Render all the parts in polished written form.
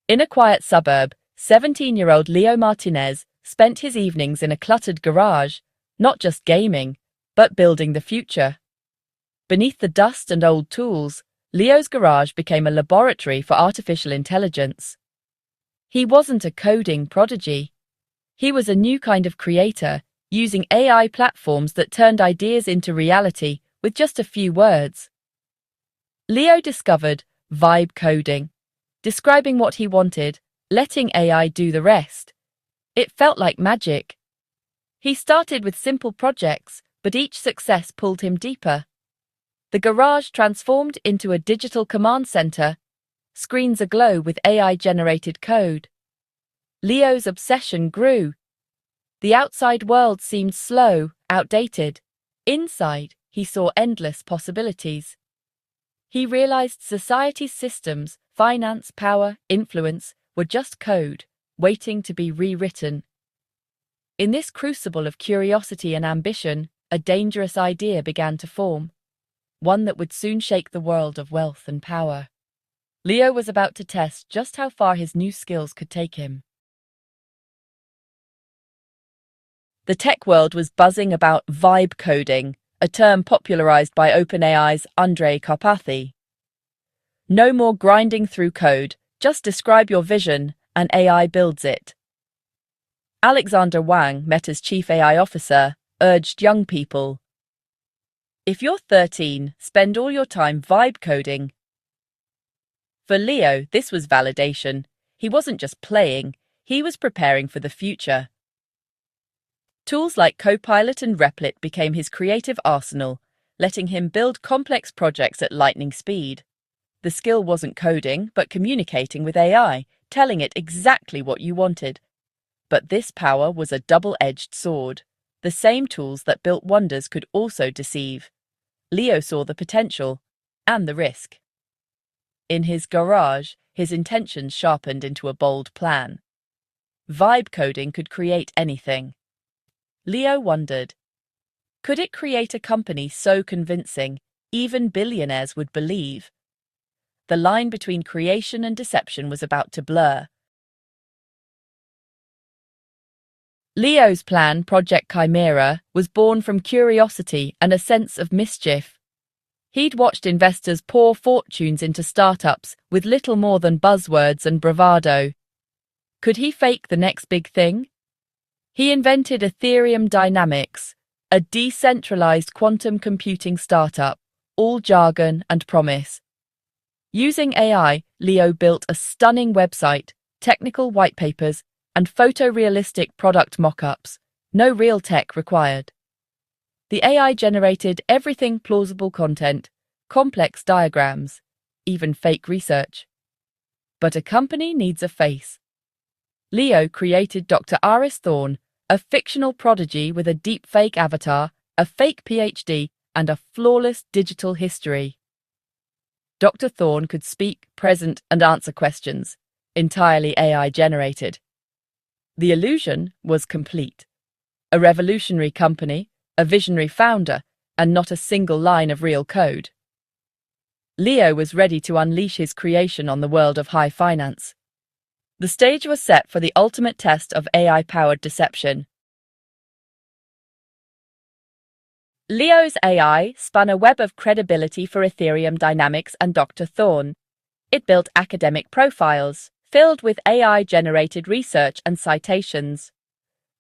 In a quiet suburb, 17-year-old Leo Martinez spent his evenings in a cluttered garage, not just gaming, but building the future. Beneath the dust and old tools, Leo's garage became a laboratory for artificial intelligence. He wasn't a coding prodigy. He was a new kind of creator, using AI platforms that turned ideas into reality with just a few words. Leo discovered vibe coding, describing what he wanted, letting AI do the rest. It felt like magic. He started with simple projects, but each success pulled him deeper. The garage transformed into a digital command center, screens aglow with AI-generated code. Leo's obsession grew. The outside world seemed slow, outdated. Inside, he saw endless possibilities. He realized society's systems, finance, power, influence, were just code, waiting to be rewritten. In this crucible of curiosity and ambition, a dangerous idea began to form, one that would soon shake the world of wealth and power. Leo was about to test just how far his new skills could take him. The tech world was buzzing about vibe coding, a term popularized by OpenAI's Andrej Karpathy. No more grinding through code, just describe your vision, and AI builds it. Alexander Wang, Meta's chief AI officer, urged young people, "If you're 13, spend all your time vibe coding." For Leo, this was validation. He wasn't just playing, he was preparing for the future. Tools like Copilot and Replit became his creative arsenal, letting him build complex projects at lightning speed. The skill wasn't coding, but communicating with AI, telling it exactly what you wanted. But this power was a double-edged sword. The same tools that built wonders could also deceive. Leo saw the potential and the risk. In his garage, his intentions sharpened into a bold plan. Vibe coding could create anything. Leo wondered, could it create a company so convincing, even billionaires would believe? The line between creation and deception was about to blur. Leo's plan, Project Chimera, was born from curiosity and a sense of mischief. He'd watched investors pour fortunes into startups with little more than buzzwords and bravado. Could he fake the next big thing? He invented Ethereum Dynamics, a decentralized quantum computing startup, all jargon and promise. Using AI, Leo built a stunning website, technical white papers, and photorealistic product mock-ups. No real tech required. The AI generated everything: plausible content, complex diagrams, even fake research. But a company needs a face. Leo created Dr. Iris Thorne, a fictional prodigy with a deepfake avatar, a fake PhD, and a flawless digital history. Dr. Thorne could speak, present, and answer questions, entirely AI-generated. The illusion was complete. A revolutionary company, a visionary founder, and not a single line of real code. Leo was ready to unleash his creation on the world of high finance. The stage was set for the ultimate test of AI-powered deception. Leo's AI spun a web of credibility for Ethereum Dynamics and Dr. Thorne. It built academic profiles, filled with AI-generated research and citations.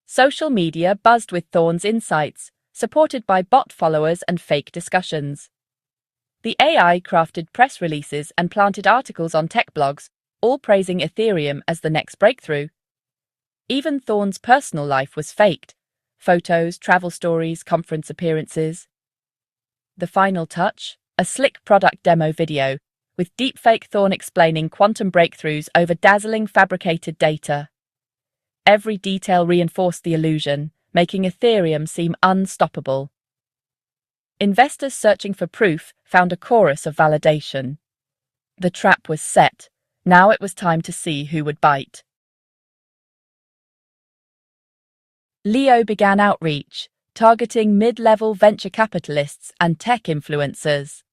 Social media buzzed with Thorne's insights, supported by bot followers and fake discussions. The AI crafted press releases and planted articles on tech blogs, all praising Ethereum as the next breakthrough. Even Thorne's personal life was faked: photos, travel stories, conference appearances. The final touch? A slick product demo video, with deepfake Thorne explaining quantum breakthroughs over dazzling fabricated data. Every detail reinforced the illusion, making Ethereum seem unstoppable. Investors searching for proof found a chorus of validation. The trap was set. Now it was time to see who would bite. Leo began outreach, targeting mid-level venture capitalists and tech influencers.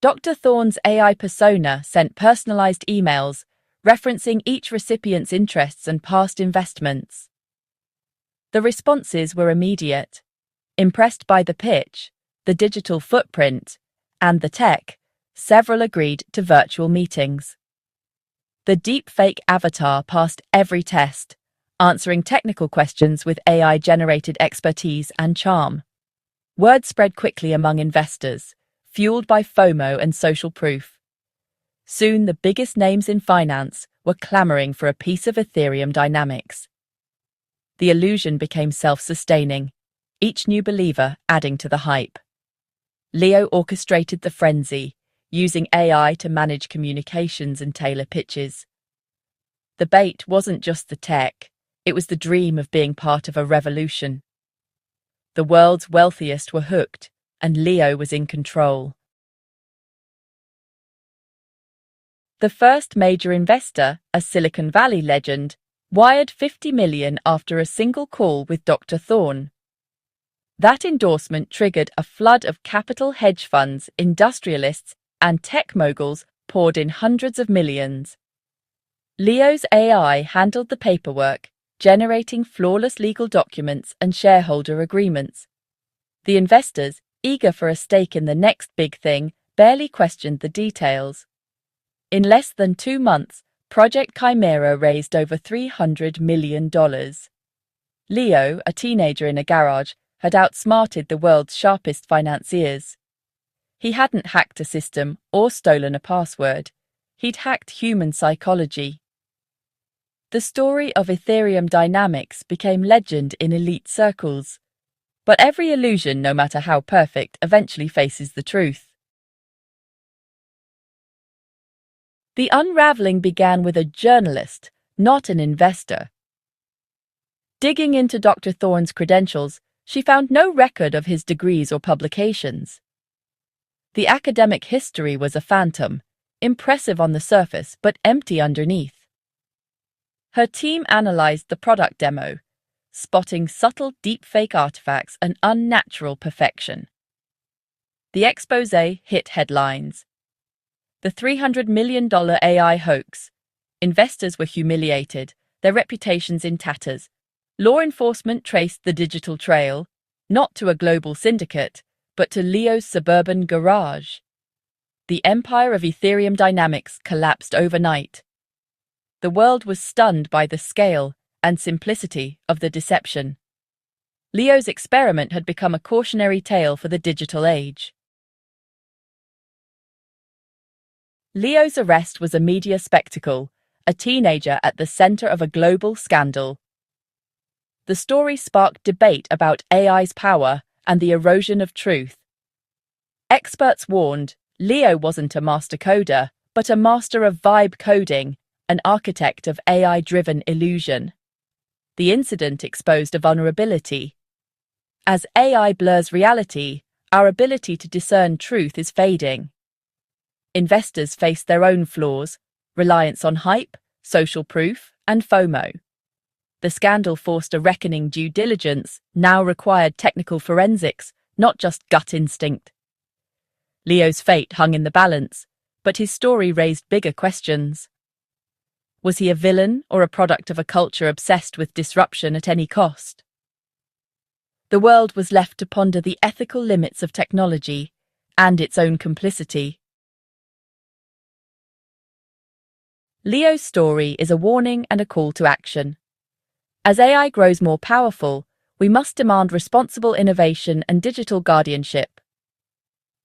Dr. Thorne's AI persona sent personalized emails, referencing each recipient's interests and past investments. The responses were immediate. Impressed by the pitch, the digital footprint, and the tech, several agreed to virtual meetings. The deepfake avatar passed every test, answering technical questions with AI-generated expertise and charm. Word spread quickly among investors, fueled by FOMO and social proof. Soon, the biggest names in finance were clamoring for a piece of Ethereum dynamics. The illusion became self-sustaining, each new believer adding to the hype. Leo orchestrated the frenzy, using AI to manage communications and tailor pitches. The bait wasn't just the tech, it was the dream of being part of a revolution. The world's wealthiest were hooked, and Leo was in control. The first major investor, a Silicon Valley legend, wired $50 million after a single call with Dr. Thorne. That endorsement triggered a flood of capital hedge funds, industrialists, and tech moguls poured in hundreds of millions. Leo's AI handled the paperwork, generating flawless legal documents and shareholder agreements. The investors, eager for a stake in the next big thing, barely questioned the details. In less than 2 months, Project Chimera raised over $300 million. Leo, a teenager in a garage, had outsmarted the world's sharpest financiers. He hadn't hacked a system or stolen a password. He'd hacked human psychology. The story of Ethereum dynamics became legend in elite circles. But every illusion, no matter how perfect, eventually faces the truth. The unraveling began with a journalist, not an investor. Digging into Dr. Thorne's credentials, she found no record of his degrees or publications. The academic history was a phantom, impressive on the surface but empty underneath. Her team analyzed the product demo, spotting subtle deepfake artifacts and unnatural perfection. The exposé hit headlines. The $300 million AI hoax. Investors were humiliated, their reputations in tatters. Law enforcement traced the digital trail, not to a global syndicate, but to Leo's suburban garage. The empire of Ethereum dynamics collapsed overnight. The world was stunned by the scale and simplicity of the deception. Leo's experiment had become a cautionary tale for the digital age. Leo's arrest was a media spectacle, a teenager at the center of a global scandal. The story sparked debate about AI's power and the erosion of truth. Experts warned Leo wasn't a master coder, but a master of vibe coding, an architect of AI-driven illusion. The incident exposed a vulnerability. As AI blurs reality, our ability to discern truth is fading. Investors face their own flaws, reliance on hype, social proof, and FOMO. The scandal forced a reckoning. Due diligence now required technical forensics, not just gut instinct. Leo's fate hung in the balance, but his story raised bigger questions. Was he a villain or a product of a culture obsessed with disruption at any cost? The world was left to ponder the ethical limits of technology and its own complicity. Leo's story is a warning and a call to action. As AI grows more powerful, we must demand responsible innovation and digital guardianship.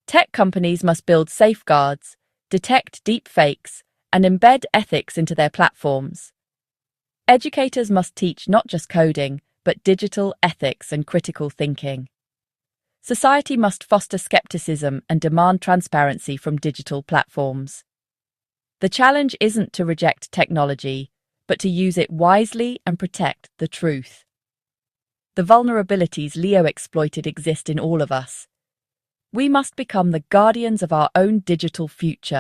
Tech companies must build safeguards, detect deepfakes, and embed ethics into their platforms. Educators must teach not just coding, but digital ethics and critical thinking. Society must foster skepticism and demand transparency from digital platforms. The challenge isn't to reject technology, but to use it wisely and protect the truth. The vulnerabilities Leo exploited exist in all of us. We must become the guardians of our own digital future.